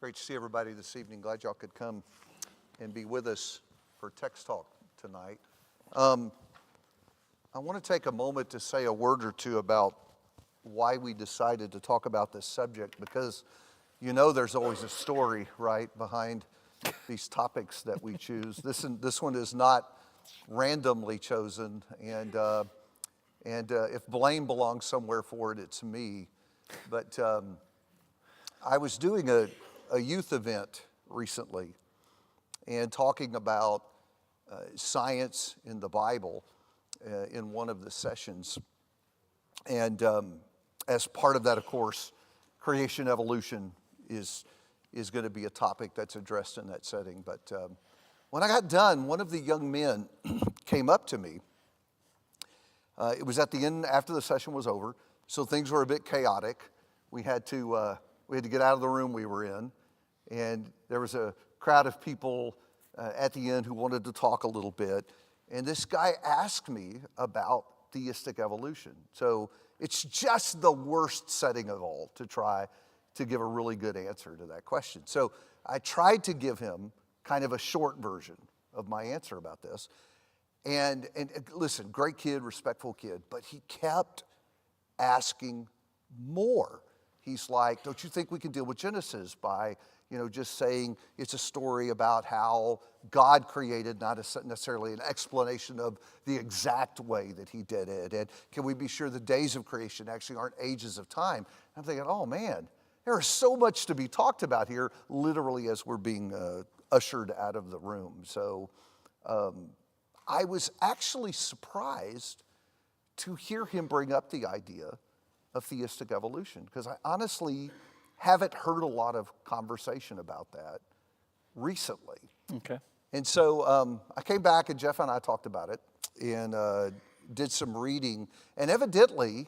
Great to see everybody this evening. Glad y'all could come and be with us for Text Talk tonight. I want to take a moment to say a word or two about why we decided to talk about this subject, because you know there's always a story, right, behind these topics that we choose. This one is not randomly chosen, and if blame belongs somewhere for it, it's me. But I was doing a youth event recently and talking about science in the Bible in one of the sessions. And as part of that, of course, creation evolution is going to be a topic that's addressed in that setting. But when I got done, one of the young men came up to me. It was at the end, after the session was over, so things were a bit chaotic. We had to get out of the room we were in, and there was a crowd of people at the end who wanted to talk a little bit. And this guy asked me about theistic evolution. So it's just the worst setting of all to try to give a really good answer to that question. So I tried to give him kind of a short version of my answer about this. And listen, great kid, respectful kid, but he kept asking more. He's like, don't you think we can deal with Genesis by, just saying it's a story about how God created, not necessarily an explanation of the exact way that he did it? And can we be sure the days of creation actually aren't ages of time? And I'm thinking, oh man, there is so much to be talked about here, literally as we're being ushered out of the room. So I was actually surprised to hear him bring up the idea of theistic evolution, because I honestly haven't heard a lot of conversation about that recently. Okay. And so I came back and Jeff and I talked about it and did some reading. And evidently,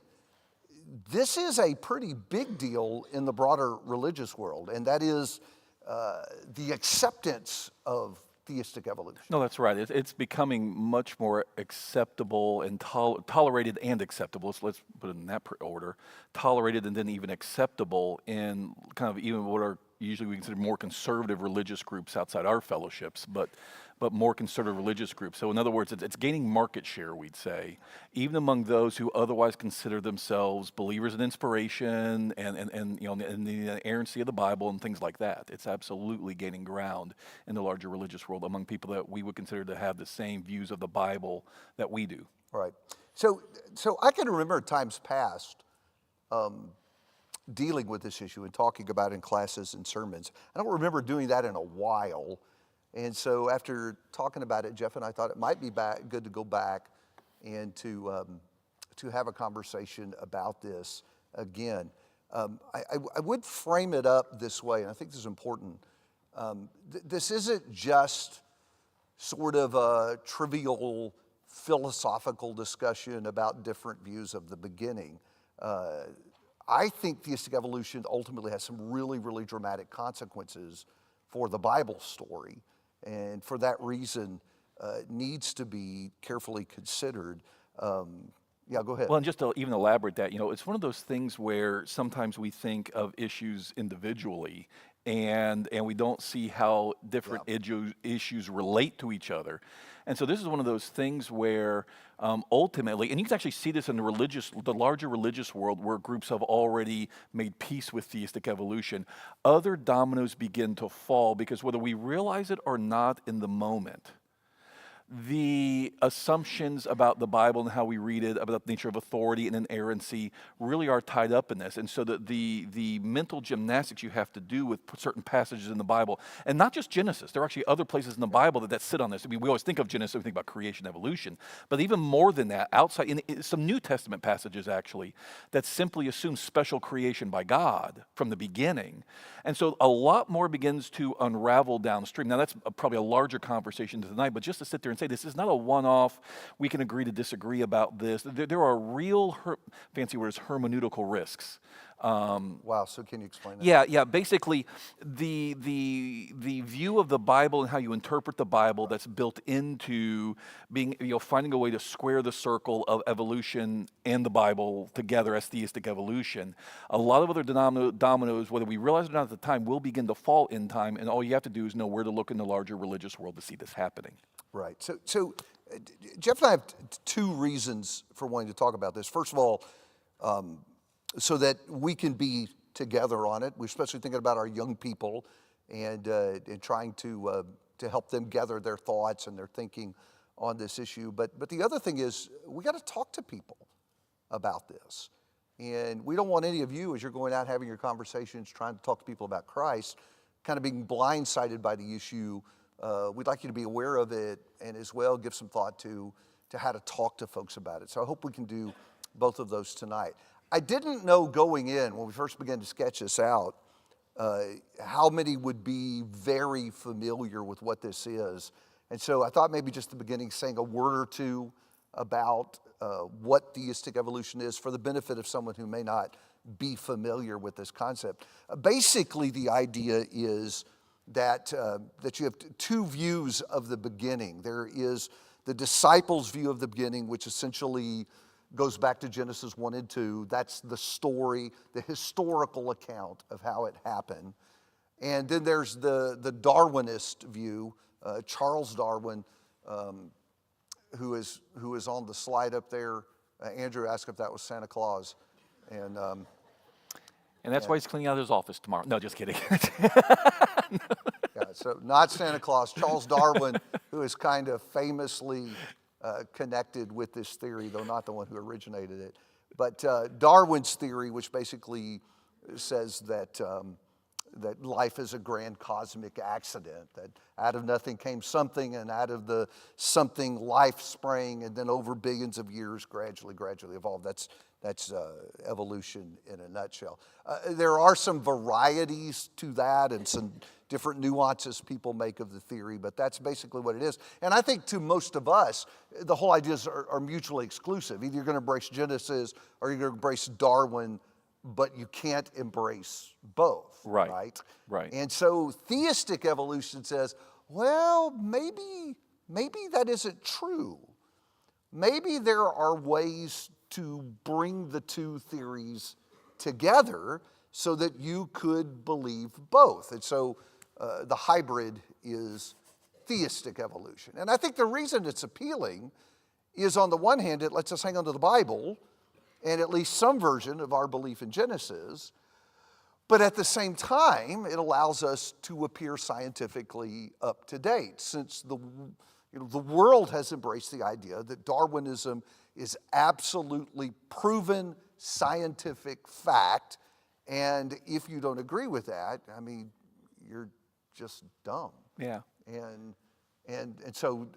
this is a pretty big deal in the broader religious world, and that is the acceptance of theistic evolution. No, that's right. It's becoming much more acceptable and tolerated and acceptable. So let's put it in that order. Tolerated and then even acceptable in kind of even what are usually we consider more conservative religious groups outside our fellowships, but more conservative religious groups. So in other words, it's gaining market share, we'd say, even among those who otherwise consider themselves believers in inspiration and the inerrancy of the Bible and things like that. It's absolutely gaining ground in the larger religious world among people that we would consider to have the same views of the Bible that we do. All right. So I can remember times past dealing with this issue and talking about it in classes and sermons. I don't remember doing that in a while. And so after talking about it, Jeff and I thought it might be good to go back and to have a conversation about this again. I would frame it up this way, and I think this is important. This isn't just sort of a trivial philosophical discussion about different views of the beginning. I think theistic evolution ultimately has some really, really dramatic consequences for the Bible story. And for that reason, needs to be carefully considered. Yeah, go ahead. Well, and just to even elaborate that, it's one of those things where sometimes we think of issues individually and we don't see how different issues relate to each other. And so this is one of those things where ultimately, and you can actually see this in the larger religious world where groups have already made peace with theistic evolution, other dominoes begin to fall because whether we realize it or not in the moment, the assumptions about the Bible and how we read it, about the nature of authority and inerrancy, really are tied up in this. And so the mental gymnastics you have to do with certain passages in the Bible, and not just Genesis, there are actually other places in the Bible that sit on this. I mean, we always think of Genesis, we think about creation, evolution, but even more than that, outside, in some New Testament passages actually, that simply assume special creation by God from the beginning. And so a lot more begins to unravel downstream. Now that's probably a larger conversation tonight, but just to sit there and and say this is not a one-off, we can agree to disagree about this. There are real, fancy words, hermeneutical risks. Wow, so can you explain that? Yeah. Basically, the view of the Bible and how you interpret the Bible that's built into being, finding a way to square the circle of evolution and the Bible together as theistic evolution. A lot of other dominoes, whether we realize it or not at the time, will begin to fall in time, and all you have to do is know where to look in the larger religious world to see this happening. Right. So Jeff and I have two reasons for wanting to talk about this. First of all, so that we can be together on it. We're especially thinking about our young people and trying to help them gather their thoughts and their thinking on this issue. But the other thing is we got to talk to people about this. And we don't want any of you, as you're going out having your conversations, trying to talk to people about Christ, kind of being blindsided by the issue. We'd like you to be aware of it and as well give some thought to how to talk to folks about it. So I hope we can do both of those tonight. I didn't know going in, when we first began to sketch this out, how many would be very familiar with what this is. And so I thought maybe just at the beginning saying a word or two about what theistic evolution is for the benefit of someone who may not be familiar with this concept. Basically, the idea is that you have two views of the beginning. There is the disciples' view of the beginning, which essentially goes back to Genesis 1 and 2. That's the story, the historical account of how it happened. And then there's the Darwinist view, Charles Darwin, who is on the slide up there. Andrew asked if that was Santa Claus. And that's why he's cleaning out his office tomorrow. No, just kidding. Yeah, so not Santa Claus, Charles Darwin, who is kind of famously connected with this theory, though not the one who originated it. But Darwin's theory, which basically says that life is a grand cosmic accident, that out of nothing came something, and out of the something life sprang, and then over billions of years gradually evolved. That's evolution in a nutshell. There are some varieties to that and some different nuances people make of the theory, but that's basically what it is. And I think to most of us, the whole ideas are mutually exclusive. Either you're going to embrace Genesis or you're going to embrace Darwin, but you can't embrace both, right? And so theistic evolution says, well, maybe that isn't true. Maybe there are ways to bring the two theories together so that you could believe both. And so the hybrid is theistic evolution. And I think the reason it's appealing is, on the one hand, it lets us hang on to the Bible and at least some version of our belief in Genesis, but at the same time, it allows us to appear scientifically up to date, since the world has embraced the idea that Darwinism is absolutely proven scientific fact, and if you don't agree with that, I mean, you're just dumb. Yeah. And so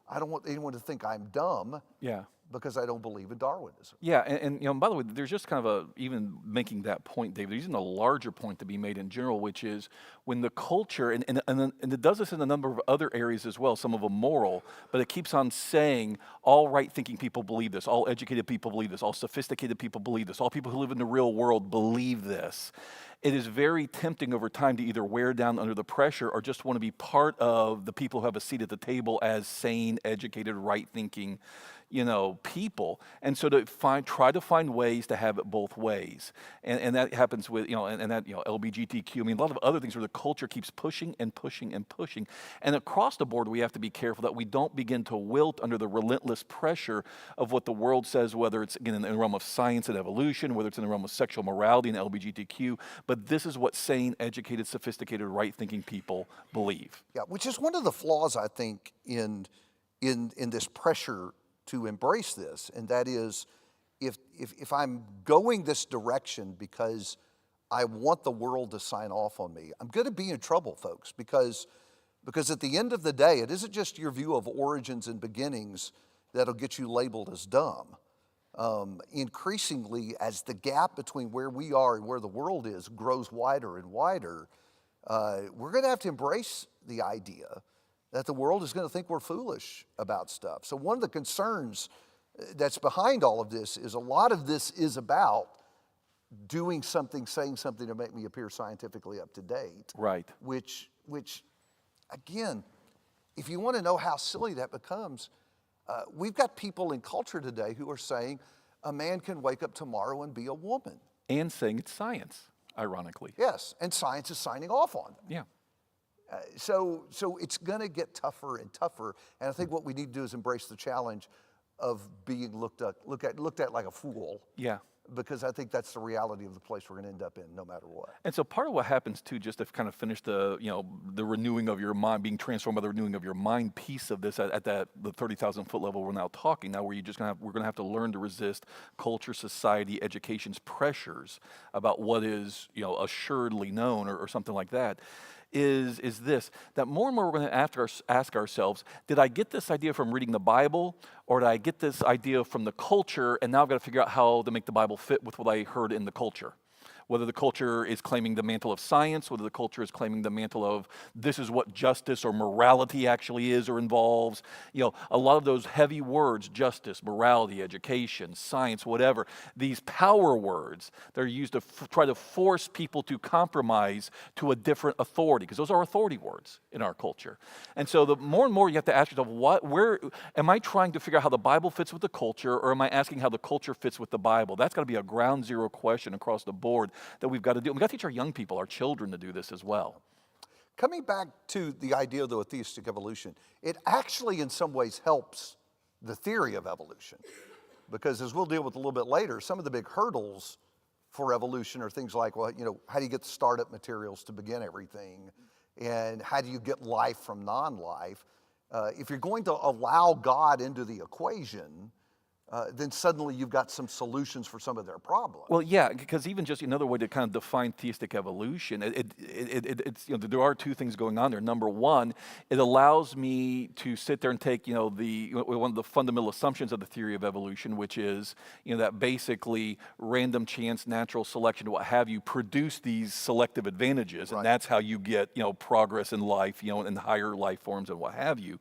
I don't want anyone to think I'm dumb. Yeah. Because I don't believe in Darwinism. Yeah, and by the way, there's just kind of even making that point, David, there's even a larger point to be made in general, which is when the culture, and it does this in a number of other areas as well, some of them moral, but it keeps on saying all right-thinking people believe this, all educated people believe this, all sophisticated people believe this, all people who live in the real world believe this. It is very tempting over time to either wear down under the pressure or just want to be part of the people who have a seat at the table as sane, educated, right-thinking people, and so to try to find ways to have it both ways, and that happens with LGBTQ. I mean, a lot of other things where the culture keeps pushing and pushing and pushing, and across the board we have to be careful that we don't begin to wilt under the relentless pressure of what the world says, whether it's again in the realm of science and evolution, whether it's in the realm of sexual morality and LGBTQ. But this is what sane, educated, sophisticated, right-thinking people believe. Yeah, which is one of the flaws I think in this pressure to embrace this, and that is if I'm going this direction because I want the world to sign off on me, I'm going to be in trouble, folks, because at the end of the day, it isn't just your view of origins and beginnings that'll get you labeled as dumb. Increasingly, as the gap between where we are and where the world is grows wider and wider, we're going to have to embrace the idea that the world is going to think we're foolish about stuff. So one of the concerns that's behind all of this is a lot of this is about doing something, saying something to make me appear scientifically up to date. Right. Which again, if you want to know how silly that becomes, we've got people in culture today who are saying a man can wake up tomorrow and be a woman. And saying it's science, ironically. Yes, and science is signing off on them. Yeah. So it's going to get tougher and tougher, and I think what we need to do is embrace the challenge of being looked at like a fool. Yeah. Because I think that's the reality of the place we're going to end up in, no matter what. And so part of what happens too, just to kind of finish the renewing of your mind, being transformed by the renewing of your mind piece of this at the 30,000 foot level we're now talking now, where we're going to have to learn to resist culture, society, education's pressures about what is assuredly known or something like that. Is this, that more and more we're going to ask ourselves, did I get this idea from reading the Bible, or did I get this idea from the culture, and now I've got to figure out how to make the Bible fit with what I heard in the culture? Whether the culture is claiming the mantle of science, whether the culture is claiming the mantle of this is what justice or morality actually is or involves. A lot of those heavy words, justice, morality, education, science, whatever, these power words, they're used to try to force people to compromise to a different authority, because those are authority words in our culture. And so the more and more you have to ask yourself, where am I trying to figure out how the Bible fits with the culture, or am I asking how the culture fits with the Bible? That's got to be a ground zero question across the board that we've got to do. We've got to teach our young people, our children, to do this as well. Coming back to the idea of the theistic evolution, it actually in some ways helps the theory of evolution. Because as we'll deal with a little bit later, some of the big hurdles for evolution are things like, how do you get the startup materials to begin everything? And how do you get life from non-life? If you're going to allow God into the equation, then suddenly you've got some solutions for some of their problems. Well, yeah, because even just another way to kind of define theistic evolution, it's there are two things going on there. Number one, it allows me to sit there and take one of the fundamental assumptions of the theory of evolution, which is that basically random chance, natural selection, what have you, produce these selective advantages, and that's how you get progress in life, in higher life forms and what have you.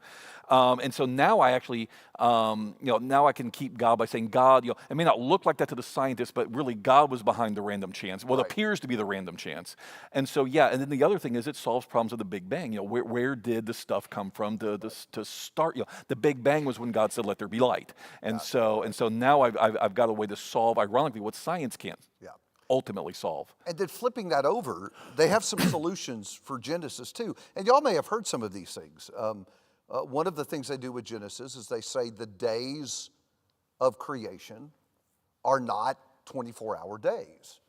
And so now I actually, now I can keep God by saying, God, it may not look like that to the scientists, but really God was behind the random chance. What appears to be the random chance. And so, and then the other thing is it solves problems of the Big Bang. Where did the stuff come from to start? The Big Bang was when God said, let there be light. And so now I've got a way to solve, ironically, what science can't ultimately solve. And then flipping that over, they have some solutions for Genesis too. And y'all may have heard some of these things. One of the things they do with Genesis is they say the days of creation are not 24-hour days,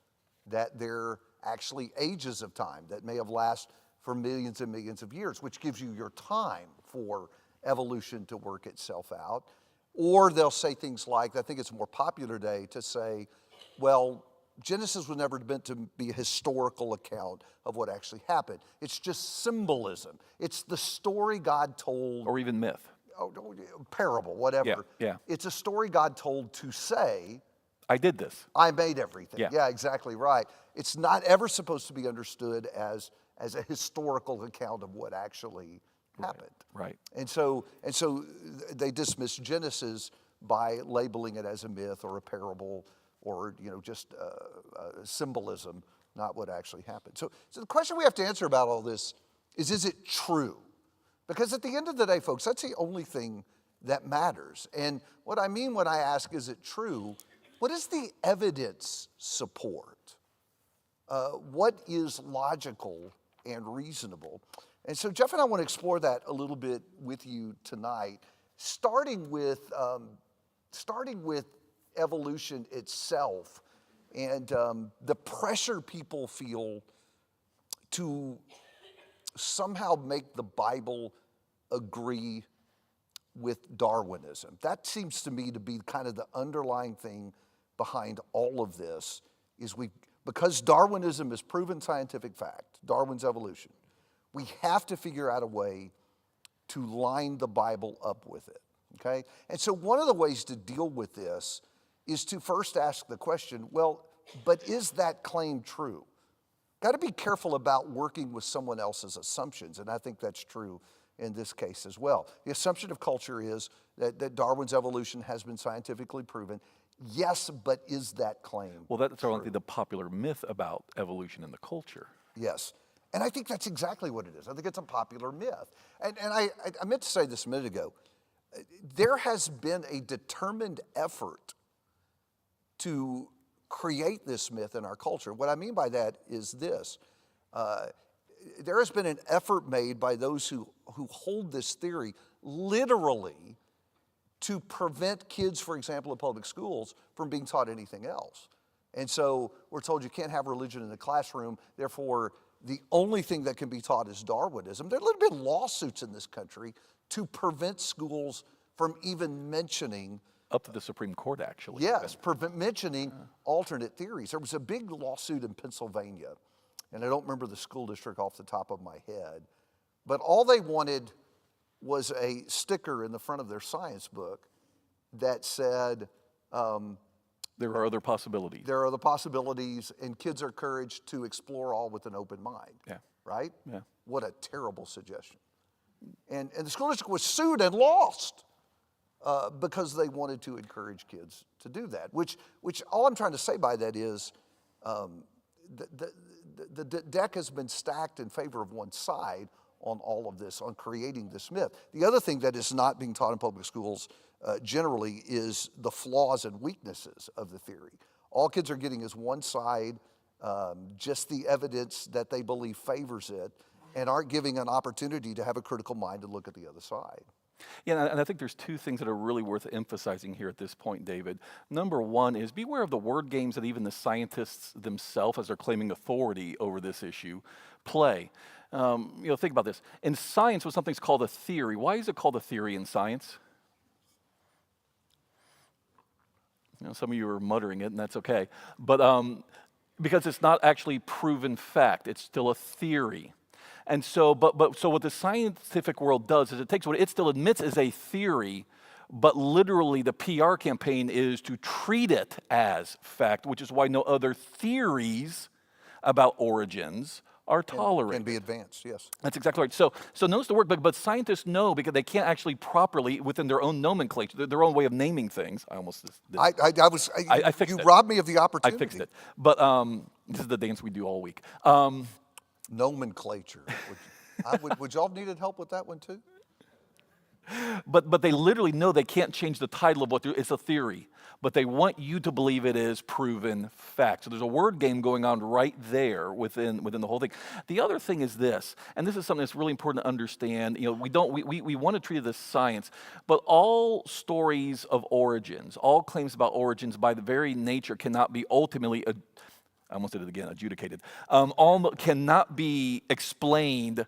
that they're actually ages of time that may have lasted for millions and millions of years, which gives you your time for evolution to work itself out. Or they'll say things like, I think it's a more popular today to say, well, Genesis was never meant to be a historical account of what actually happened. It's just symbolism. It's the story God told. Or even myth. Parable, whatever. Yeah. It's a story God told to say, I did this. I made everything. Yeah, exactly right. It's not ever supposed to be understood as a historical account of what actually happened. Right. And so they dismiss Genesis by labeling it as a myth or a parable, or just symbolism, not what actually happened. So the question we have to answer about all this is it true? Because at the end of the day, folks, that's the only thing that matters. And what I mean when I ask, is it true, what does the evidence support? What is logical and reasonable? And so Jeff and I want to explore that a little bit with you tonight, starting with evolution itself and the pressure people feel to somehow make the Bible agree with Darwinism. That seems to me to be kind of the underlying thing behind all of this, is because Darwinism is proven scientific fact, Darwin's evolution, we have to figure out a way to line the Bible up with it, okay? And so one of the ways to deal with this is to first ask the question, well, but is that claim true? Got to be careful about working with someone else's assumptions, and I think that's true in this case as well. The assumption of culture is that Darwin's evolution has been scientifically proven. Yes, but is that claim Well, that's true? ironically the popular myth about evolution in the culture. Yes. And I think that's exactly what it is. I think it's a popular myth. And I meant to say this a minute ago. There has been a determined effort to create this myth in our culture. What I mean by that is this. There has been an effort made by those who hold this theory literally to prevent kids, for example, in public schools from being taught anything else. And so we're told you can't have religion in the classroom, therefore the only thing that can be taught is Darwinism. There have been lawsuits in this country to prevent schools from even mentioning Up to the Supreme Court, actually. yes, mentioning alternate theories. There was a big lawsuit in Pennsylvania, and I don't remember the school district off the top of my head, but all they wanted was a sticker in the front of their science book that said, There are other possibilities. there are other possibilities, and kids are encouraged to explore all with an open mind. Yeah. Right? Yeah. What a terrible suggestion. And the school district was sued and lost because they wanted to encourage kids to do that. Which all I'm trying to say by that is the deck has been stacked in favor of one side on all of this, on creating this myth. The other thing that is not being taught in public schools generally is the flaws and weaknesses of the theory. All kids are getting is one side, just the evidence that they believe favors it, and aren't giving an opportunity to have a critical mind to look at the other side. Yeah, and I think there's two things that are really worth emphasizing here at this point, David. Number one is beware of the word games that even the scientists themselves, as they're claiming authority over this issue, play. Think about this. In science, when something's called a theory, why is it called a theory in science? Some of you are muttering it, and that's okay. But because it's not actually proven fact, it's still a theory. And so, so what the scientific world does is it takes what it still admits is a theory, but literally the PR campaign is to treat it as fact, which is why no other theories about origins are tolerated. Can be advanced, yes. That's exactly right. So notice the word, but scientists know because they can't actually properly, within their own nomenclature, their own way of naming things. I almost did. I fixed you it. robbed me of the I opportunity. fixed it. But this is the dance we do all week. Nomenclature. Would y'all needed help with that one too? But they literally know they can't change the title of what it's a theory, but they want you to believe it is proven fact. So there's a word game going on right there within the whole thing. The other thing is this, and this is something that's really important to understand. We want to treat it as science, but all stories of origins, all claims about origins by the very nature cannot be ultimately I almost did it again, adjudicated, cannot be explained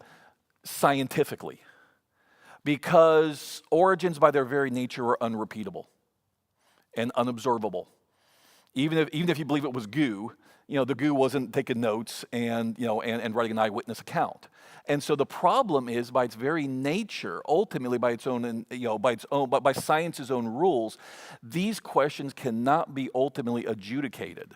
scientifically because origins by their very nature are unrepeatable and unobservable. Even if you believe it was goo, the goo wasn't taking notes and writing an eyewitness account. And so the problem is by its very nature, ultimately by its own, by science's own rules, these questions cannot be ultimately adjudicated.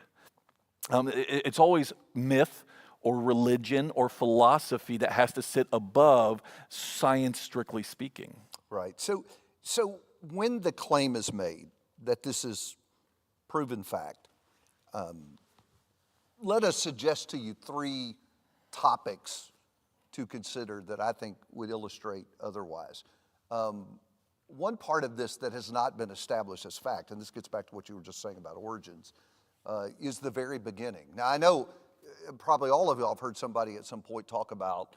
It's always myth or religion or philosophy that has to sit above science, strictly speaking. Right. So when the claim is made that this is proven fact, let us suggest to you 3 topics to consider that I think would illustrate otherwise. One part of this that has not been established as fact, and this gets back to what you were just saying about origins, is the very beginning. Now, I know probably all of you have heard somebody at some point talk about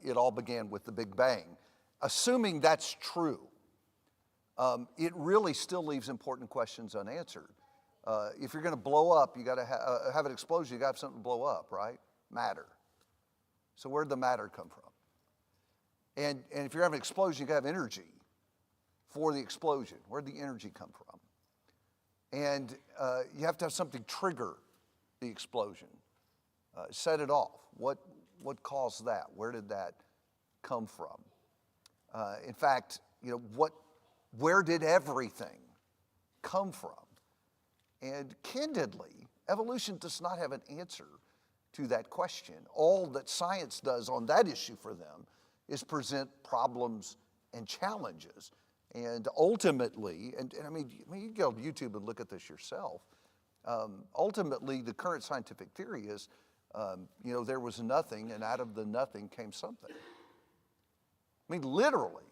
it all began with the Big Bang. Assuming that's true, it really still leaves important questions unanswered. If you're going to blow up, you got to have an explosion, you got to have something to blow up, right? Matter. So where did the matter come from? And if you're having an explosion, you got to have energy for the explosion. Where did the energy come from? And you have to have something trigger the explosion, set it off. What caused that? Where did that come from? In fact, where did everything come from? And candidly, evolution does not have an answer to that question. All that science does on that issue for them is present problems and challenges. And ultimately, and I mean, you can go to YouTube and look at this yourself. Ultimately, the current scientific theory is, there was nothing, and out of the nothing came something. I mean, literally,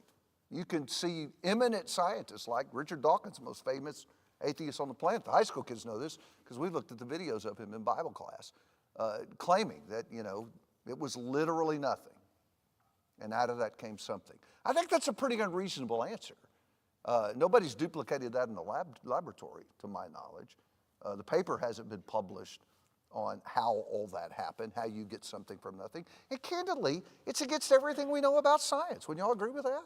you can see eminent scientists like Richard Dawkins, the most famous atheist on the planet. The high school kids know this because we've looked at the videos of him in Bible class, claiming that, it was literally nothing, and out of that came something. I think that's a pretty unreasonable answer. Nobody's duplicated that in the laboratory, to my knowledge. The paper hasn't been published on how all that happened, how you get something from nothing. And candidly, it's against everything we know about science. Would you all agree with that?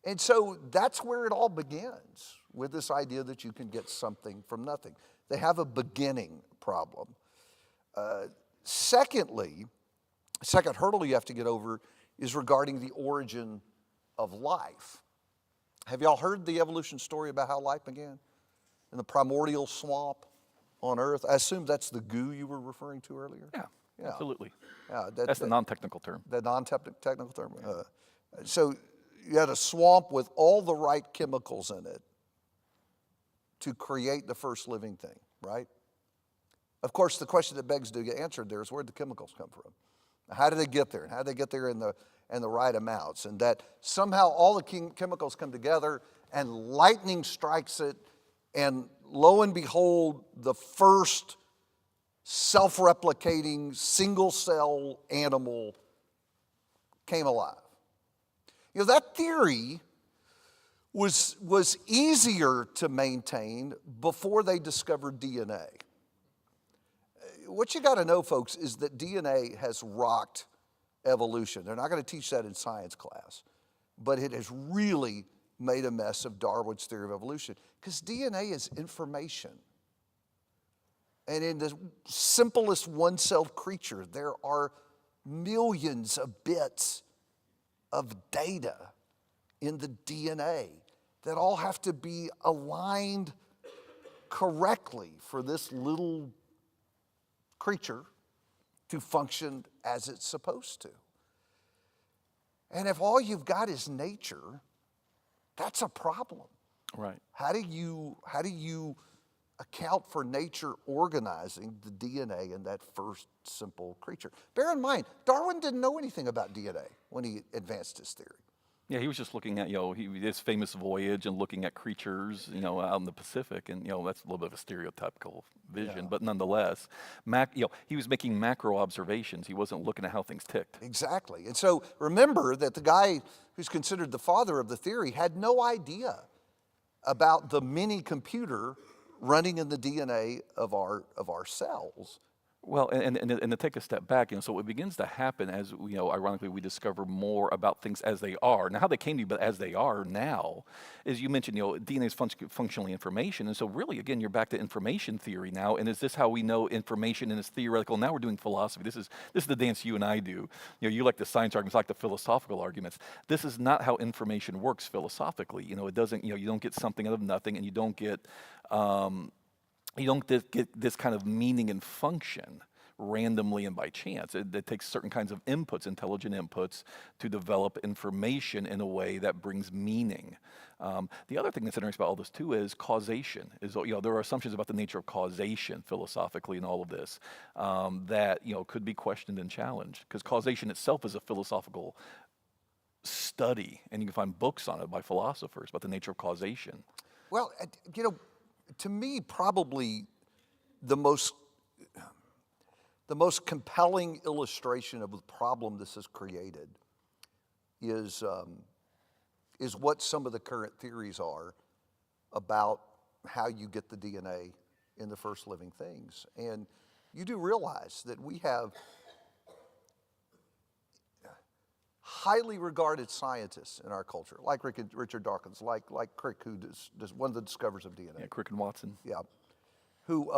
And so that's where it all begins, with this idea that you can get something from nothing. They have a beginning problem. Secondly, second hurdle you have to get over is regarding the origin of life. Have y'all heard the evolution story about how life began? In the primordial swamp on Earth? I assume that's the goo you were referring to earlier? Yeah. Absolutely. Yeah, That's the non-technical term. The non-technical term. So you had a swamp with all the right chemicals in it to create the first living thing, right? Of course, the question that begs to get answered there is, where did the chemicals come from? How did they get there? And how did they get there in the right amounts? And that somehow all the chemicals come together and lightning strikes it, and lo and behold, the first self-replicating single-cell animal came alive. That theory was easier to maintain before they discovered DNA. What you got to know, folks, is that DNA has rocked evolution. They're not going to teach that in science class, but it has really made a mess of Darwin's theory of evolution, because DNA is information. And in the simplest one-celled creature, there are millions of bits of data in the DNA that all have to be aligned correctly for this little creature to function as it's supposed to. And if all you've got is nature, that's a problem. Right. How do you account for nature organizing the DNA in that first simple creature? Bear in mind, Darwin didn't know anything about DNA when he advanced his theory. Yeah, he was just looking at, his famous voyage and looking at creatures, out in the Pacific, and, that's a little bit of a stereotypical vision, but nonetheless, he was making macro observations. He wasn't looking at how things ticked. Exactly. And so remember that the guy who's considered the father of the theory had no idea about the mini computer running in the DNA of our cells. Well, and to take a step back, so what begins to happen as, ironically, we discover more about things as they are. Now, how they came to be, but as they are now, is you mentioned, DNA is functionally information. And so really, again, you're back to information theory now. And is this how we know information, and it's theoretical? Now we're doing philosophy. This is the dance you and I do. You like the science arguments, I like the philosophical arguments. This is not how information works philosophically. It doesn't, you don't get something out of nothing, and you don't get this kind of meaning and function randomly and by chance. It takes certain kinds of inputs, intelligent inputs, to develop information in a way that brings meaning. The other thing that's interesting about all this too is causation. There are assumptions about the nature of causation philosophically in all of this that could be questioned and challenged, because causation itself is a philosophical study, and you can find books on it by philosophers about the nature of causation. Well, to me, probably the most compelling illustration of the problem this has created is what some of the current theories are about how you get the DNA in the first living things. And you do realize that we have highly regarded scientists in our culture, like Richard Dawkins, like Crick, who is one of the discoverers of DNA. Yeah, Crick and Watson. Yeah, who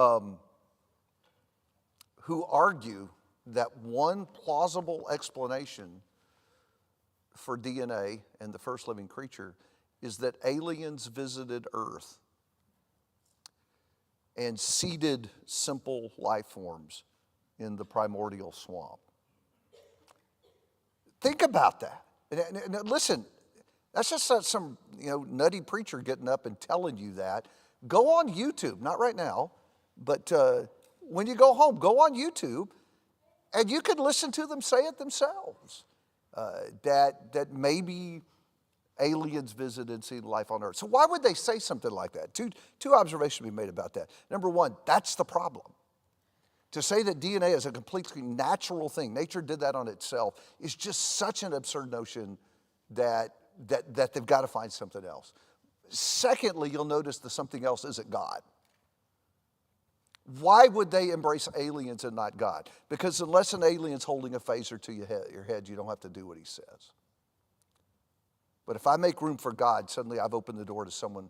argue that one plausible explanation for DNA and the first living creature is that aliens visited Earth and seeded simple life forms in the primordial swamp. Think about that. And listen, that's just not some nutty preacher getting up and telling you that. Go on YouTube, not right now, but when you go home, go on YouTube, and you can listen to them say it themselves. That maybe aliens visited and seen life on Earth. So why would they say something like that? Two observations to be made about that. Number one, that's the problem. To say that DNA is a completely natural thing, nature did that on itself, is just such an absurd notion that they've got to find something else. Secondly, you'll notice that something else isn't God. Why would they embrace aliens and not God? Because unless an alien's holding a phaser to your head, you don't have to do what he says. But if I make room for God, suddenly I've opened the door to someone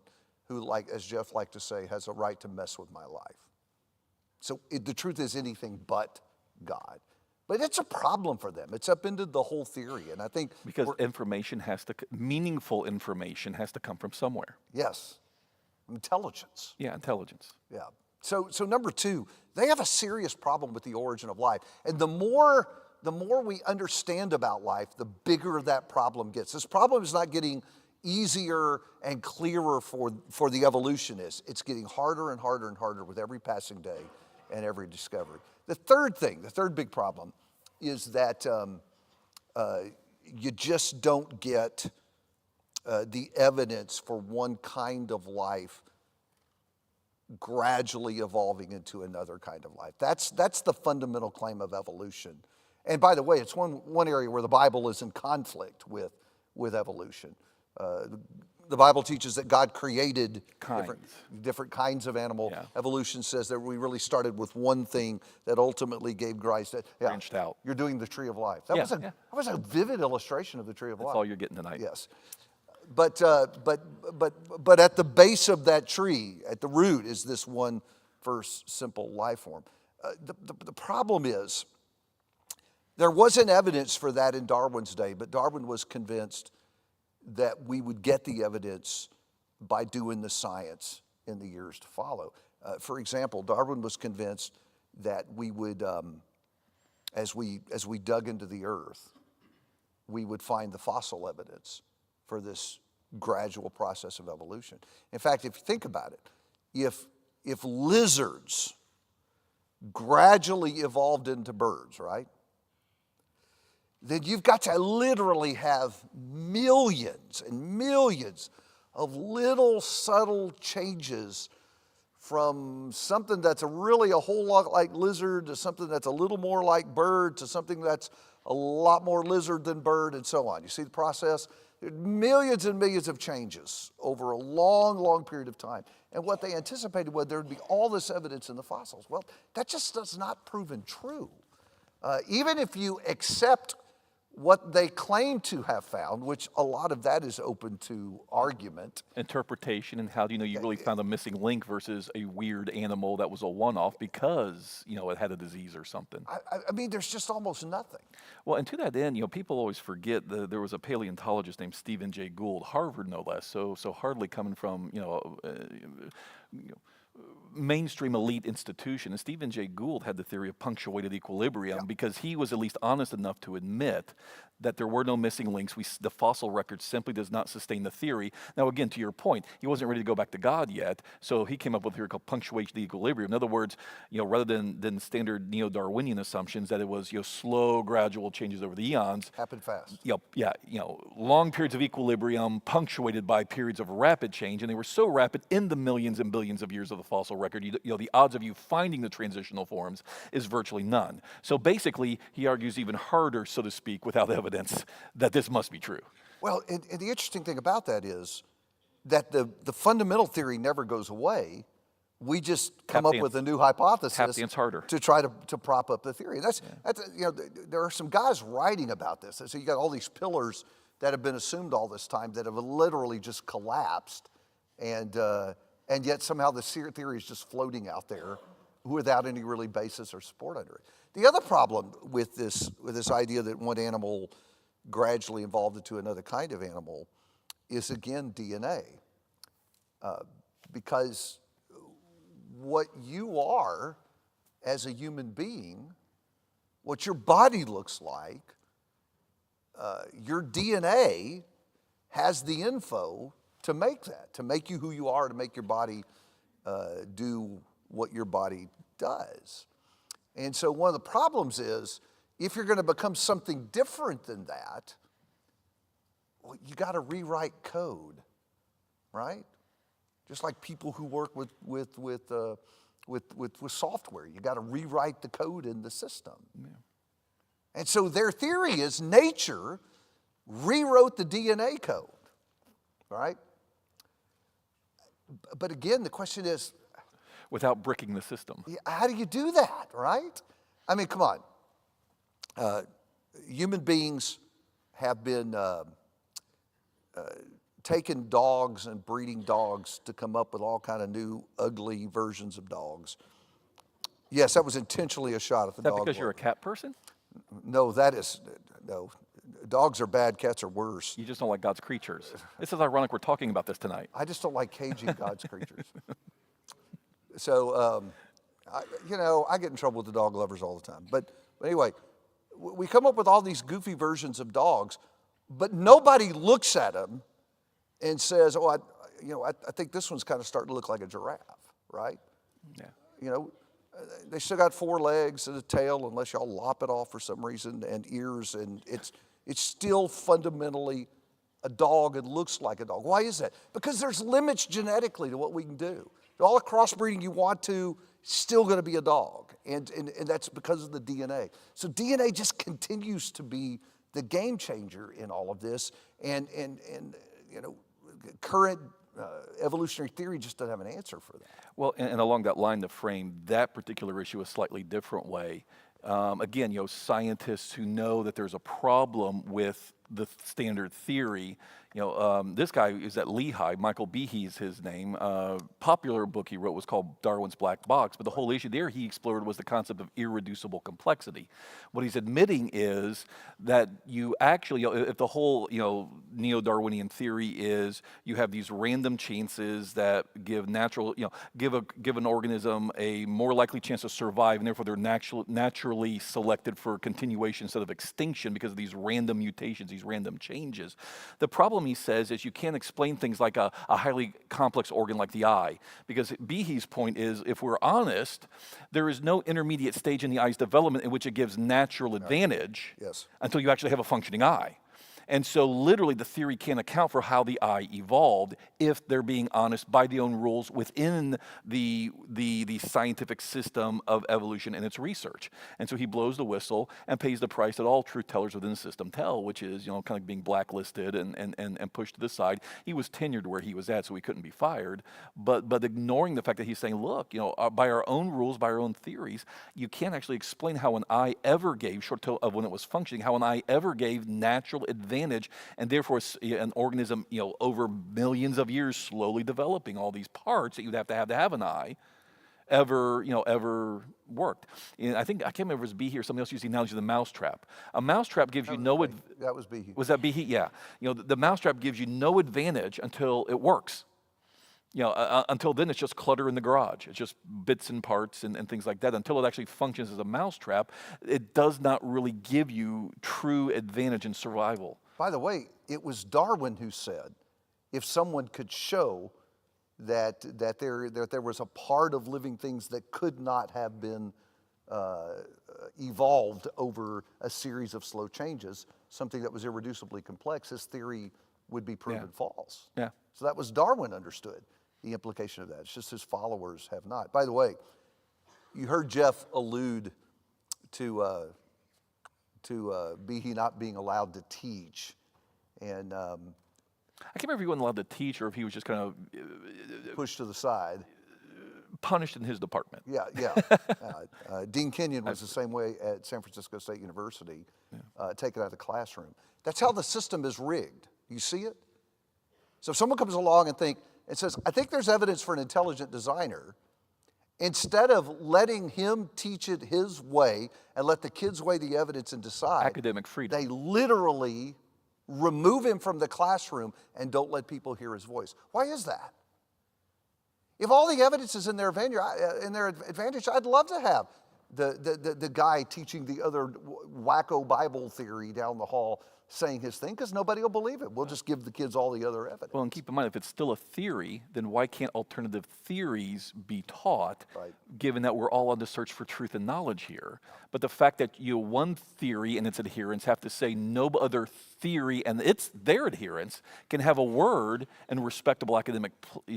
who, like as Jeff liked to say, has a right to mess with my life. So the truth is anything but God. But it's a problem for them. It's upended the whole theory. And I think Because meaningful information has to come from somewhere. yes, intelligence. Yeah, intelligence. Yeah. So number two, they have a serious problem with the origin of life. And the more we understand about life, the bigger that problem gets. This problem is not getting easier and clearer for the evolutionists. It's getting harder and harder and harder with every passing day and every discovery. The third big problem is that you just don't get the evidence for one kind of life gradually evolving into another kind of life. That's the fundamental claim of evolution. And by the way, it's one area where the Bible is in conflict with evolution. The Bible teaches that God created different kinds of animal. Yeah. Evolution says that we really started with one thing that ultimately gave rise to. Yeah, Branched out. You're doing the tree of life. That was a vivid illustration of the tree of life. That's all you're getting tonight. Yes. But at the base of that tree, at the root, is this one first simple life form. The problem is, there wasn't evidence for that in Darwin's day, but Darwin was convinced that we would get the evidence by doing the science in the years to follow. For example, Darwin was convinced that we would, as we dug into the earth, we would find the fossil evidence for this gradual process of evolution. In fact, if you think about it, if lizards gradually evolved into birds, right? Then you've got to literally have millions and millions of little subtle changes from something that's really a whole lot like lizard to something that's a little more like bird to something that's a lot more lizard than bird and so on. You see the process? Millions and millions of changes over a long, long period of time. And what they anticipated was there would be all this evidence in the fossils. Well, that just does not proven true. Even if you accept what they claim to have found, which a lot of that is open to argument. Interpretation, and how do you know you really found a missing link versus a weird animal that was a one-off because, it had a disease or something. I mean, there's just almost nothing. Well, and to that end, people always forget there was a paleontologist named Stephen Jay Gould, Harvard no less, so hardly coming from, mainstream elite institution. And Stephen Jay Gould had the theory of punctuated equilibrium because he was at least honest enough to admit that there were no missing links. The fossil record simply does not sustain the theory. Now, again, to your point, he wasn't ready to go back to God yet, so he came up with a theory called punctuated equilibrium. In other words, rather than standard neo-Darwinian assumptions that it was slow, gradual changes over the eons. Happened fast. Long periods of equilibrium punctuated by periods of rapid change, and they were so rapid in the millions and billions of years of the fossil record, the odds of you finding the transitional forms is virtually none. So basically, he argues even harder, so to speak, without evidence, that this must be true. Well, and the interesting thing about that is that the fundamental theory never goes away. We just come up with a new hypothesis to try to prop up the theory. That's there are some guys writing about this. So you got all these pillars that have been assumed all this time that have literally just collapsed, and yet somehow the theory is just floating out there without any really basis or support under it. The other problem with this idea that one animal gradually evolved into another kind of animal is, again, DNA. Because what you are as a human being, what your body looks like, your DNA has the info to make that, to make you who you are, to make your body do what your body does. And so one of the problems is, if you're going to become something different than that, well, you got to rewrite code, right? Just like people who work with software, you got to rewrite the code in the system. Yeah. And so their theory is nature rewrote the DNA code, right? But again, the question is, without bricking the system. how do you do that, right? I mean, come on. Human beings have been taking dogs and breeding dogs to come up with all kind of new ugly versions of dogs. Yes, that was intentionally a shot at the dog. Is that because you're a cat person? No, no. Dogs are bad, cats are worse. You just don't like God's creatures. This is ironic we're talking about this tonight. I just don't like caging God's creatures. So, I get in trouble with the dog lovers all the time. But anyway, we come up with all these goofy versions of dogs, but nobody looks at them and says, I think this one's kind of starting to look like a giraffe, right? Yeah. They still got 4 legs and a tail, unless y'all lop it off for some reason, and ears, and it's still fundamentally a dog and looks like a dog. Why is that? Because there's limits genetically to what we can do. All the crossbreeding you want to, still going to be a dog, and that's because of the DNA. So DNA just continues to be the game changer in all of this, and current evolutionary theory just doesn't have an answer for that. Well, and along that line, to frame that particular issue a slightly different way, again, scientists who know that there's a problem with the standard theory. This guy is at Lehigh, Michael Behe's his name. Popular book he wrote was called Darwin's Black Box, but the whole issue there he explored was the concept of irreducible complexity. What he's admitting is that you actually, if the whole, neo-Darwinian theory is you have these random chances that give give an organism a more likely chance to survive, and therefore they're naturally selected for continuation instead of extinction because of these random mutations, these random changes. The problem, he says, is you can't explain things like a highly complex organ like the eye, because Behe's point is, if we're honest, there is no intermediate stage in the eye's development in which it gives natural advantage until you actually have a functioning eye. And so literally the theory can't account for how the eye evolved if they're being honest by the own rules within the scientific system of evolution and its research. And so he blows the whistle and pays the price that all truth tellers within the system tell, which is, kind of being blacklisted and pushed to the side. He was tenured where he was at, so he couldn't be fired. But ignoring the fact that he's saying, look, by our own rules, by our own theories, you can't actually explain how an eye ever gave, short of when it was functioning, how an eye ever gave natural advantage, and therefore an organism, over millions of years slowly developing all these parts that you'd have to have an eye, ever worked. And I can't remember if it was Behe or somebody else used the analogy of the mousetrap. A mousetrap gives you no advantage. That was Behe. Was that Behe? Yeah. The mousetrap gives you no advantage until it works. Until then, it's just clutter in the garage. It's just bits and parts and things like that. Until it actually functions as a mousetrap, it does not really give you true advantage in survival. By the way, it was Darwin who said, if someone could show that there was a part of living things that could not have been evolved over a series of slow changes, something that was irreducibly complex, his theory would be proven false. Yeah. So that was Darwin understood the implication of that. It's just his followers have not. By the way, you heard Jeff allude to Behe not being allowed to teach, and I can't remember if he wasn't allowed to teach or if he was just kind of pushed to the side. Punished in his department. Yeah. Dean Kenyon was the same way at San Francisco State University, taken out of the classroom. That's how the system is rigged. You see it? So if someone comes along and says, I think there's evidence for an intelligent designer, instead of letting him teach it his way and let the kids weigh the evidence and decide, academic freedom, they literally remove him from the classroom and don't let people hear his voice. Why is that? If all the evidence is in their advantage, I'd love to have the guy teaching the other wacko Bible theory down the hall saying his thing because nobody will believe it. We'll just give the kids all the other evidence. Well, and keep in mind, if it's still a theory, then why can't alternative theories be taught, Right. given that we're all on the search for truth and knowledge here? But the fact that one theory and its adherents have to say no other theory and it's their adherents can have a word and respectable academic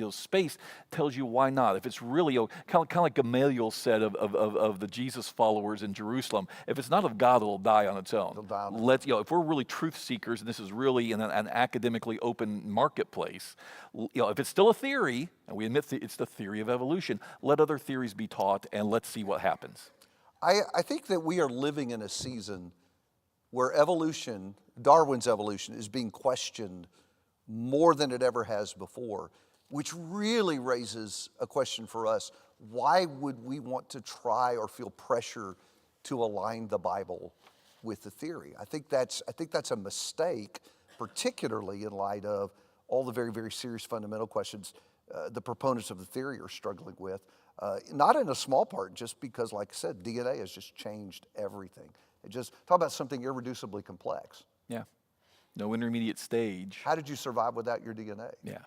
space tells you why not. If it's really, kind of like Gamaliel said of the Jesus followers in Jerusalem, if it's not of God, it'll die on its own. It'll die on its Let's, if we're really truth seekers and this is really in an academically open marketplace, if it's still a theory, and we admit it's the theory of evolution, let other theories be taught and let's see what happens. I think that we are living in a season where evolution, Darwin's evolution, is being questioned more than it ever has before, which really raises a question for us. Why would we want to try or feel pressure to align the Bible with the theory? I think that's a mistake, particularly in light of all the very, very serious fundamental questions the proponents of the theory are struggling with. Not in a small part, just because, like I said, DNA has just changed everything. Talk about something irreducibly complex. Yeah. No intermediate stage. How did you survive without your DNA? Yeah.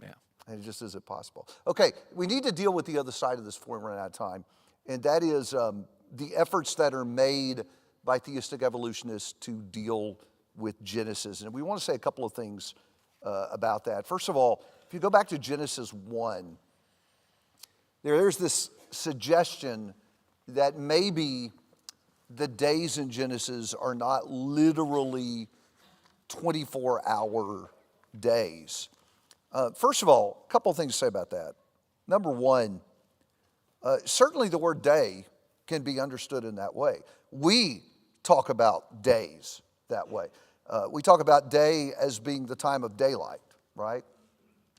Yeah. And it just isn't possible. Okay, we need to deal with the other side of this before we run out of time, and that is the efforts that are made by theistic evolutionists to deal with Genesis. And we want to say a couple of things about that. First of all, if you go back to Genesis 1, there's this suggestion that maybe the days in Genesis are not literally 24-hour days. First of all, a couple of things to say about that. Number one, certainly the word day can be understood in that way. We talk about days that way. We talk about day as being the time of daylight, right?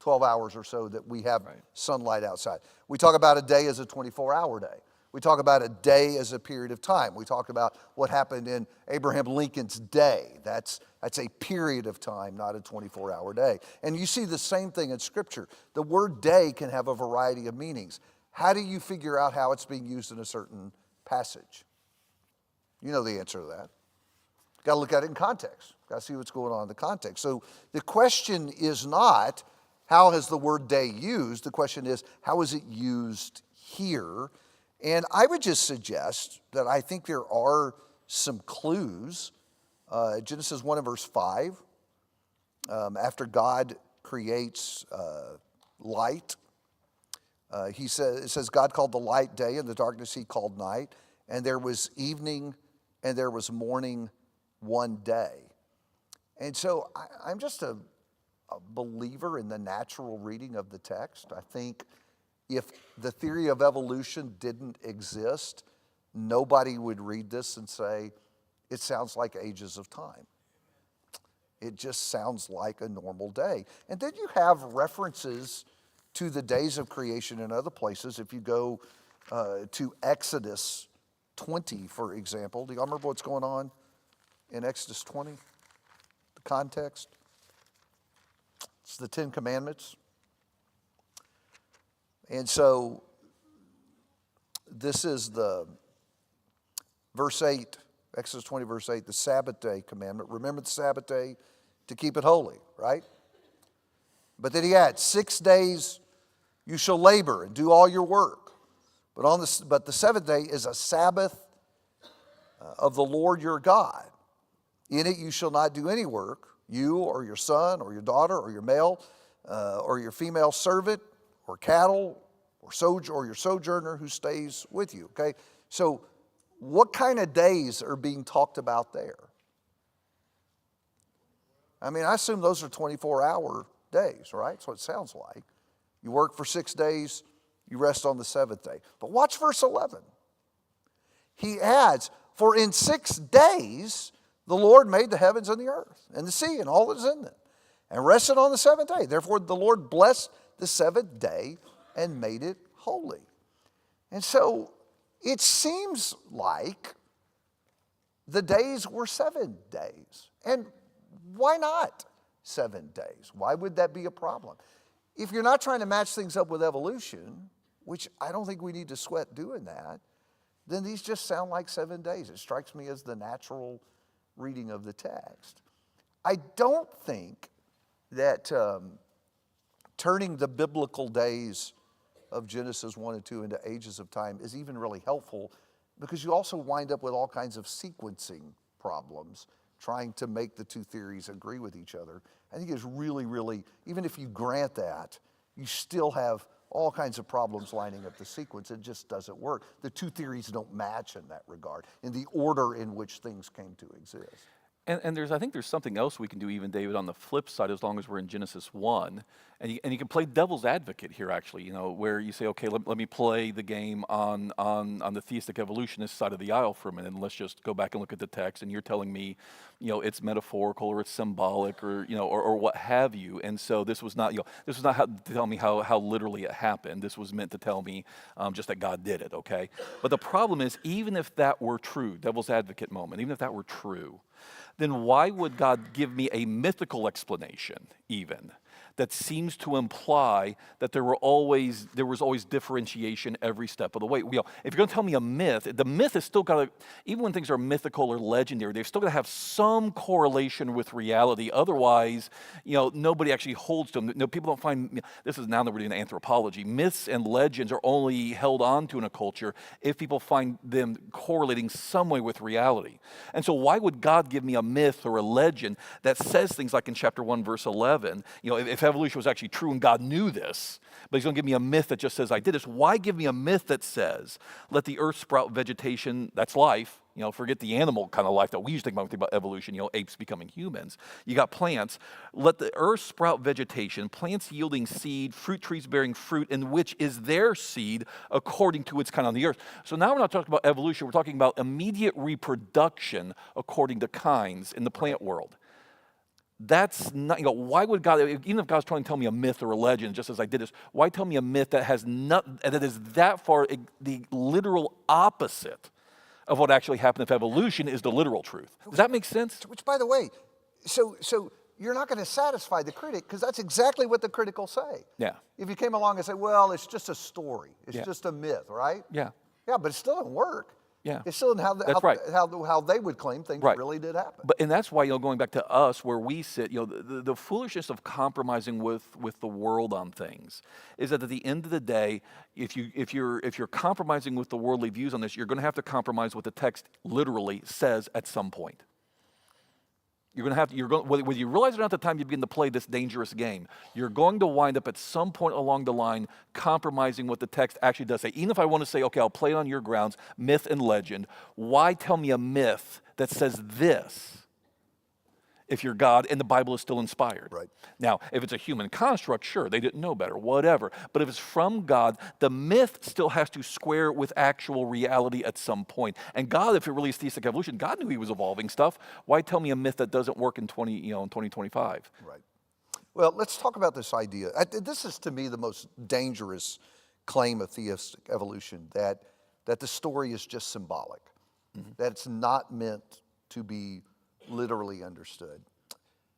12 hours or so that we have sunlight outside. We talk about a day as a 24-hour day. We talk about a day as a period of time. We talk about what happened in Abraham Lincoln's day. That's a period of time, not a 24-hour day. And you see the same thing in Scripture. The word day can have a variety of meanings. How do you figure out how it's being used in a certain passage? You know the answer to that. You've got to look at it in context. You've got to see what's going on in the context. So the question is not, how has the word day used? The question is, how is it used here? And I would just suggest that I think there are some clues. Genesis 1 and verse 5, after God creates light, it says, God called the light day, and the darkness he called night. And there was evening and there was morning one day. And so I'm just a believer in the natural reading of the text. I think if the theory of evolution didn't exist, nobody would read this and say, it sounds like ages of time. It just sounds like a normal day. And then you have references to the days of creation in other places. If you go to Exodus 20, for example, do y'all remember what's going on in Exodus 20? The context? It's the Ten Commandments. And so this is the verse 8, Exodus 20, verse 8, the Sabbath day commandment. Remember the Sabbath day to keep it holy, right? But then he adds, 6 days you shall labor and do all your work. But the seventh day is a Sabbath of the Lord your God. In it you shall not do any work, you or your son or your daughter or your male or your female servant or cattle or your sojourner who stays with you, okay? So what kind of days are being talked about there? I mean, I assume those are 24-hour days, right? That's what it sounds like. You work for 6 days, you rest on the seventh day. But watch verse 11. He adds, for in 6 days the Lord made the heavens and the earth and the sea and all that is in them, and rested on the seventh day. Therefore the Lord blessed the seventh day and made it holy. And so it seems like the days were 7 days. And why not 7 days? Why would that be a problem? If you're not trying to match things up with evolution, which I don't think we need to sweat doing that, then these just sound like 7 days. It strikes me as the natural reading of the text. I don't think that turning the biblical days of Genesis 1 and 2 into ages of time is even really helpful, because you also wind up with all kinds of sequencing problems trying to make the two theories agree with each other. I think it's really, really, even if you grant that, you still have all kinds of problems lining up the sequence. It just doesn't work. The two theories don't match in that regard, in the order in which things came to exist. And I think there's something else we can do, even David, on the flip side, as long as we're in Genesis 1. And you can play devil's advocate here, actually, where you say, okay, let me play the game on the theistic evolutionist side of the aisle for a minute, and let's just go back and look at the text, and you're telling me, it's metaphorical or it's symbolic or what have you. And so this was not, to tell me how literally it happened. This was meant to tell me just that God did it, okay? But the problem is, even if that were true, devil's advocate moment, even if that were true, then why would God give me a mythical explanation, even, that seems to imply that there was always differentiation every step of the way? If you're going to tell me a myth, the myth has still got to, even when things are mythical or legendary, they've still got to have some correlation with reality. Otherwise, nobody actually holds to them. People don't find, this is now that we're doing anthropology, myths and legends are only held on to in a culture if people find them correlating some way with reality. And so why would God give me a myth or a legend that says things like in chapter 1, verse 11, if evolution was actually true and God knew this, but he's going to give me a myth that just says I did this. Why give me a myth that says, let the earth sprout vegetation, that's life, forget the animal kind of life that we usually think about when we think about evolution, apes becoming humans. You got plants. Let the earth sprout vegetation, plants yielding seed, fruit trees bearing fruit, in which is their seed according to its kind on the earth. So now we're not talking about evolution, we're talking about immediate reproduction according to kinds in the plant world. That's not, why would God, even if God's trying to tell me a myth or a legend, just as I did this, why tell me a myth that that is that far the literal opposite of what actually happened if evolution is the literal truth? Does that make sense? Which, by the way, so you're not going to satisfy the critic, because that's exactly what the critic will say. Yeah. If you came along and said, well, it's just a story, it's Yeah. just a myth, right? Yeah. Yeah, but it still doesn't work. Yeah. It's still That's right. how they would claim things Right. really did happen. And that's why, going back to us where we sit, the foolishness of compromising with the world on things is that at the end of the day, if you're compromising with the worldly views on this, you're going to have to compromise what the text literally says at some point. Whether you realize it or not at the time you begin to play this dangerous game, you're going to wind up at some point along the line compromising what the text actually does say. Even if I want to say, okay, I'll play it on your grounds, myth and legend, why tell me a myth that says this if you're God and the Bible is still inspired? Right. Now, if it's a human construct, sure, they didn't know better, whatever. But if it's from God, the myth still has to square with actual reality at some point. And God, if it really is theistic evolution, God knew he was evolving stuff. Why tell me a myth that doesn't work in 2025? Right. Well, let's talk about this idea. This is, to me, the most dangerous claim of theistic evolution, that the story is just symbolic, that it's not meant to be literally understood.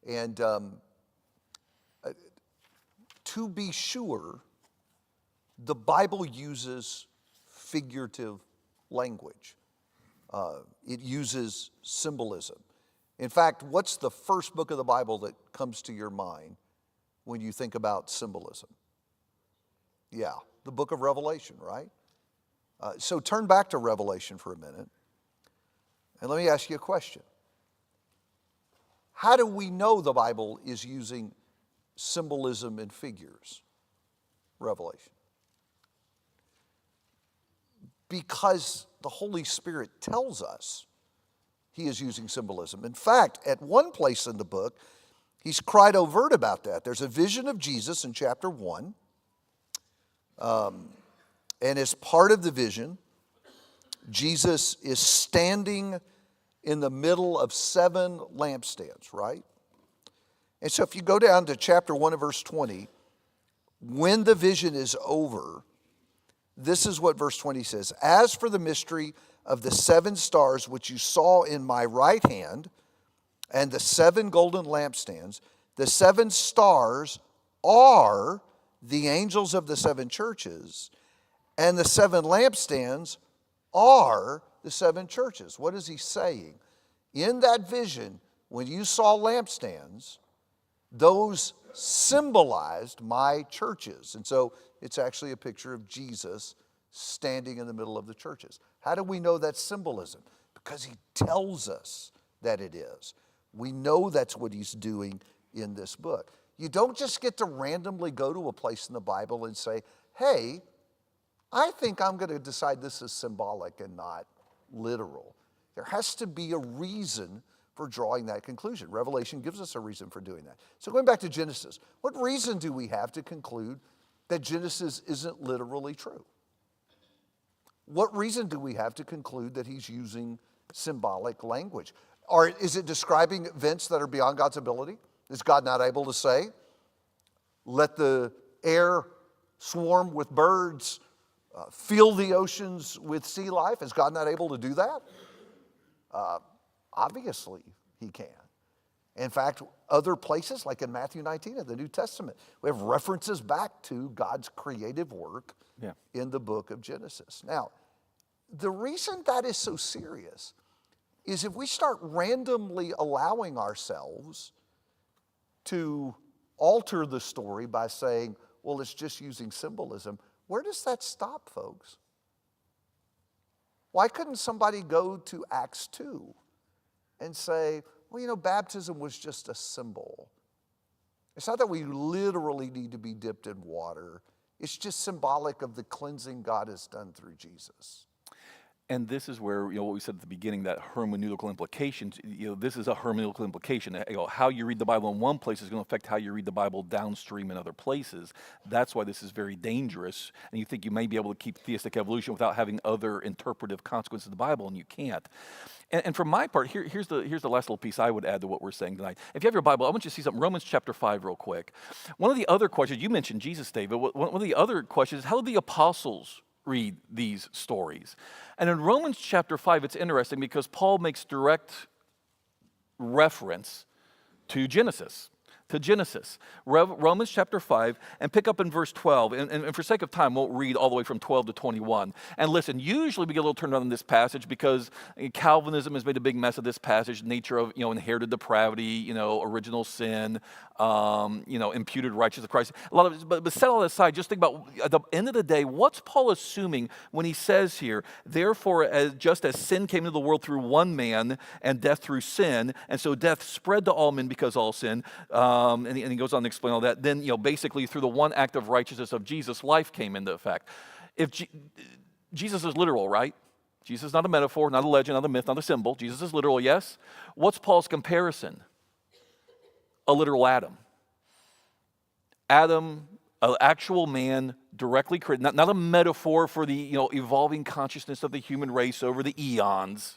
And to be sure, the Bible uses figurative language. It uses symbolism. In fact, what's the first book of the Bible that comes to your mind when you think about symbolism? Yeah, the book of Revelation, right? So turn back to Revelation for a minute, and let me ask you a question. How do we know the Bible is using symbolism and figures? Revelation. Because the Holy Spirit tells us he is using symbolism. In fact, at one place in the book, he's cried overt about that. There's a vision of Jesus in chapter 1. And as part of the vision, Jesus is standing in the middle of 7 lampstands, right? And so if you go down to chapter 1 and verse 20, when the vision is over, this is what verse 20 says. As for the mystery of the 7 stars which you saw in my right hand, and the 7 golden lampstands, the 7 stars are the angels of the 7 churches, and the 7 lampstands are the 7 churches. What is he saying? In that vision, when you saw lampstands, those symbolized my churches. And so it's actually a picture of Jesus standing in the middle of the churches. How do we know that's symbolism? Because he tells us that it is. We know that's what he's doing in this book. You don't just get to randomly go to a place in the Bible and say, hey, I think I'm going to decide this is symbolic and not literal. There has to be a reason for drawing that conclusion. Revelation gives us a reason for doing that. So going back to Genesis, what reason do we have to conclude that Genesis isn't literally true? What reason do we have to conclude that he's using symbolic language? Or is it describing events that are beyond God's ability? Is God not able to say, let the air swarm with birds, fill the oceans with sea life? Is God not able to do that? Obviously, he can. In fact, other places, like in Matthew 19 of the New Testament, we have references back to God's creative work in the book of Genesis. Now, the reason that is so serious is if we start randomly allowing ourselves to alter the story by saying, well, it's just using symbolism, where does that stop, folks? Why couldn't somebody go to Acts 2 and say, well, you know, baptism was just a symbol. It's not that we literally need to be dipped in water. It's just symbolic of the cleansing God has done through Jesus. And this is where, what we said at the beginning, that hermeneutical implications, this is a hermeneutical implication. How you read the Bible in one place is going to affect how you read the Bible downstream in other places. That's why this is very dangerous. And you think you may be able to keep theistic evolution without having other interpretive consequences of the Bible, and you can't. And for my part, here's the last little piece I would add to what we're saying tonight. If you have your Bible, I want you to see something. Romans chapter 5 real quick. One of the other questions, you mentioned Jesus, David. One of the other questions is, how did the apostles read these stories? And in Romans chapter 5, it's interesting because Paul makes direct reference to Genesis. Romans chapter 5, and pick up in verse 12. And for sake of time, we'll read all the way from 12 to 21. And listen, usually we get a little turned on in this passage because Calvinism has made a big mess of this passage, nature of, inherited depravity, original sin, imputed righteousness of Christ. A lot of, but set all that aside, just think about, at the end of the day, what's Paul assuming when he says here, therefore, just as sin came into the world through one man and death through sin, and so death spread to all men because all sin, and he goes on to explain all that. Then, basically through the one act of righteousness of Jesus, life came into effect. If Jesus is literal, right? Jesus is not a metaphor, not a legend, not a myth, not a symbol. Jesus is literal, yes. What's Paul's comparison? A literal Adam. Adam, an actual man, directly created, not a metaphor for the evolving consciousness of the human race over the eons.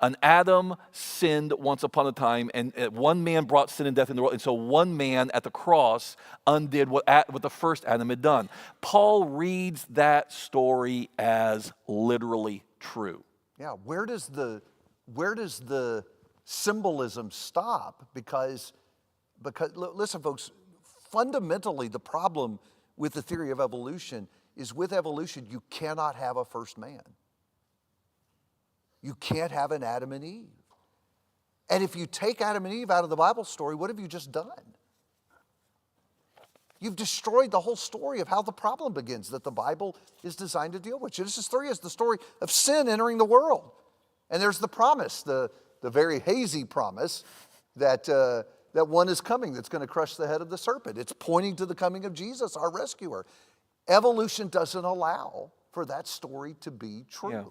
An Adam sinned once upon a time, and one man brought sin and death in the world, and so one man at the cross undid what the first Adam had done. Paul reads that story as literally true. Yeah, where does the symbolism stop? Because listen, folks, fundamentally the problem with the theory of evolution is with evolution you cannot have a first man. You can't have an Adam and Eve. And if you take Adam and Eve out of the Bible story, what have you just done? You've destroyed the whole story of how the problem begins that the Bible is designed to deal with. Genesis 3 is the story of sin entering the world. And there's the promise, the very hazy promise that one is coming that's going to crush the head of the serpent. It's pointing to the coming of Jesus, our rescuer. Evolution doesn't allow for that story to be true. Yeah.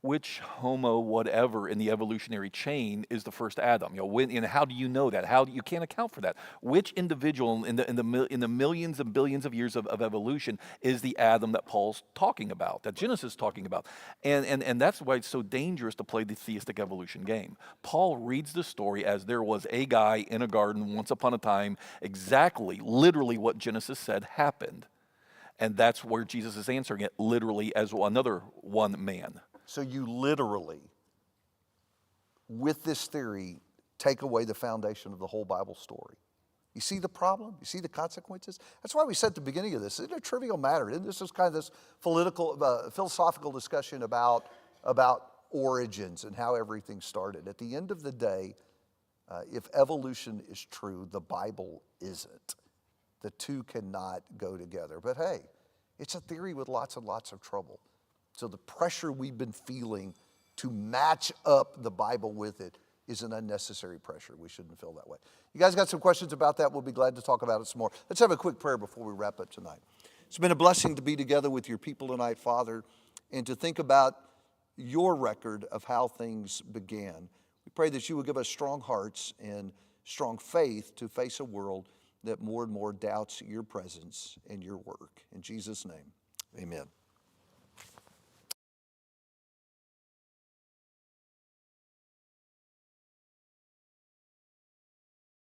Which homo whatever in the evolutionary chain is the first Adam? And how do you know that? You can't account for that. Which individual in the millions and billions of years of evolution is the Adam that Paul's talking about, that Genesis is talking about? And that's why it's so dangerous to play the theistic evolution game. Paul reads the story as there was a guy in a garden once upon a time, exactly, literally what Genesis said happened. And that's where Jesus is answering it literally as another one man. So you literally, with this theory, take away the foundation of the whole Bible story. You see the problem? You see the consequences? That's why we said at the beginning of this, it's a trivial matter. Isn't this kind of this philosophical discussion about origins and how everything started? At the end of the day, If evolution is true, the Bible isn't. The two cannot go together. But hey, it's a theory with lots and lots of trouble. So the pressure we've been feeling to match up the Bible with it is an unnecessary pressure. We shouldn't feel that way. You guys got some questions about that? We'll be glad to talk about it some more. Let's have a quick prayer before we wrap up tonight. It's been a blessing to be together with your people tonight, Father, and to think about your record of how things began. We pray that you will give us strong hearts and strong faith to face a world that more and more doubts your presence and your work. In Jesus' name, amen.